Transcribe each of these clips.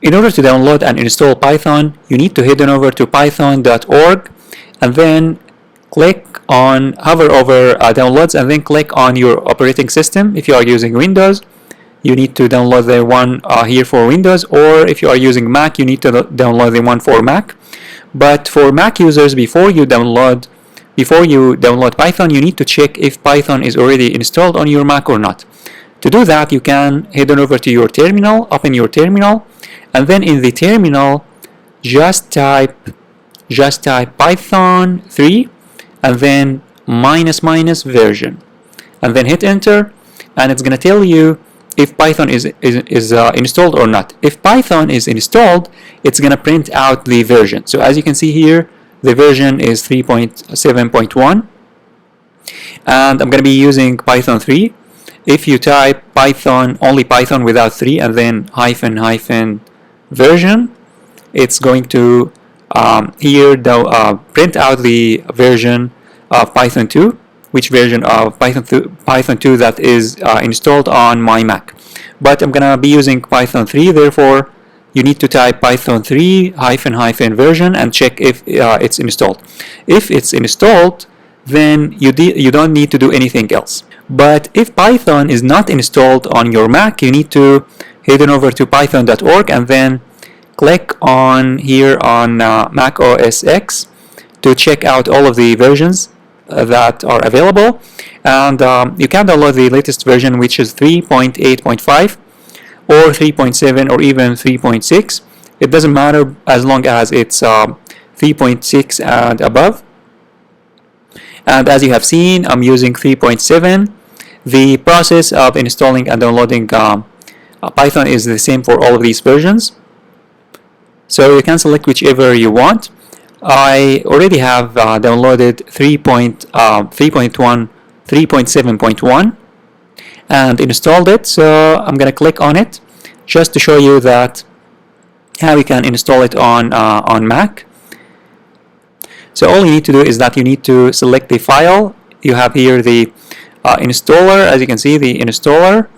In order to download and install Python, you need to head on over to python.org and then hover over downloads and then click on your operating system. If you are using Windows, you need to download the one here for Windows, or if you are using Mac, you need to download the one for Mac. But for Mac users, before you download Python, you need to check if Python is already installed on your Mac or not. To do that, you can head on over to your terminal, open your terminal, and then in the terminal, just type Python 3 and then -- version, and then hit enter, and it's going to tell you if Python is installed or not. If Python is installed, it's going to print out the version. So as you can see here, the version is 3.7.1, and I'm going to be using Python 3. If you type Python, only Python without 3 and then -- version, it's going to print out the version of Python 2, which version of Python 2 that is installed on my Mac. But I'm going to be using Python 3, therefore you need to type Python 3 -- version and check if it's installed. If it's installed, then you don't need to do anything else. But if Python is not installed on your Mac, you need to head on over to python.org and then click on here on Mac OS X to check out all of the versions that are available, and you can download the latest version, which is 3.8.5 or 3.7 or even 3.6. It doesn't matter as long as it's 3.6 and above. And as you have seen, I'm using 3.7. The process of installing and downloading Python is the same for all of these versions, so you can select whichever you want. I already have downloaded 3.7.1 and installed it, so I'm going to click on it just to show you that how you can install it on Mac. So all you need to do is that you need to select the file. You have here the installer. As you can see, the installer,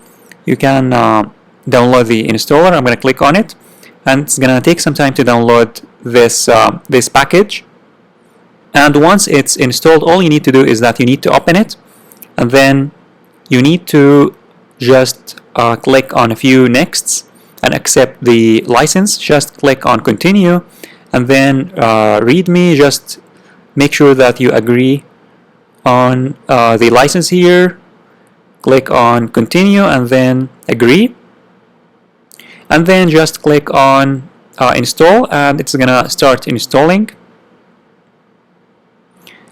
you can download the installer. I'm going to click on it, and it's going to take some time to download this package. And once it's installed, all you need to do is that you need to open it, and then you need to just click on a few nexts and accept the license. Just click on continue, and then readme, just make sure that you agree on the license here. Click on continue and then agree, and then just click on install, and it's gonna start installing.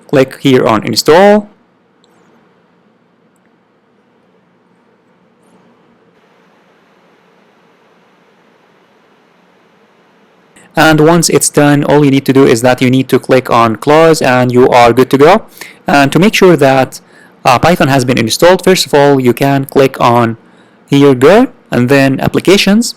Click here on install, and once it's done, all you need to do is that you need to click on close, and you are good to go. And to make sure that Python has been installed, first of all, you can click on here go, and then applications,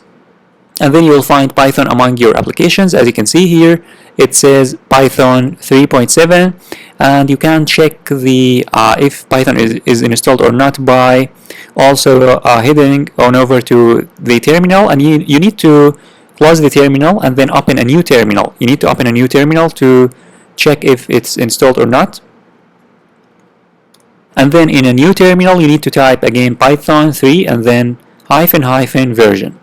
and then you will find Python among your applications. As you can see here, it says Python 3.7, and you can check the if Python is installed or not by also heading on over to the terminal, and you need to close the terminal and then open a new terminal. You need to open a new terminal to check if it's installed or not. And then in a new terminal, you need to type again Python 3 and then -- version,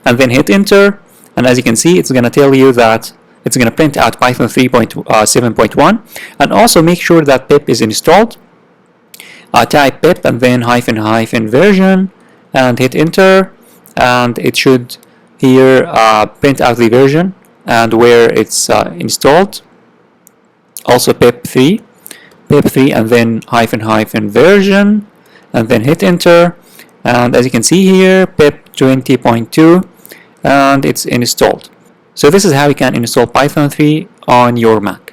and then hit enter. And as you can see, it's going to tell you that it's going to print out Python 3.7.1, and also make sure that pip is installed. Type pip and then -- version and hit enter, and it should here print out the version and where it's installed. Also pip 3 and then -- version, and then hit enter, and as you can see here, pip 20.2, and it's installed. So this is how you can install Python 3 on your Mac.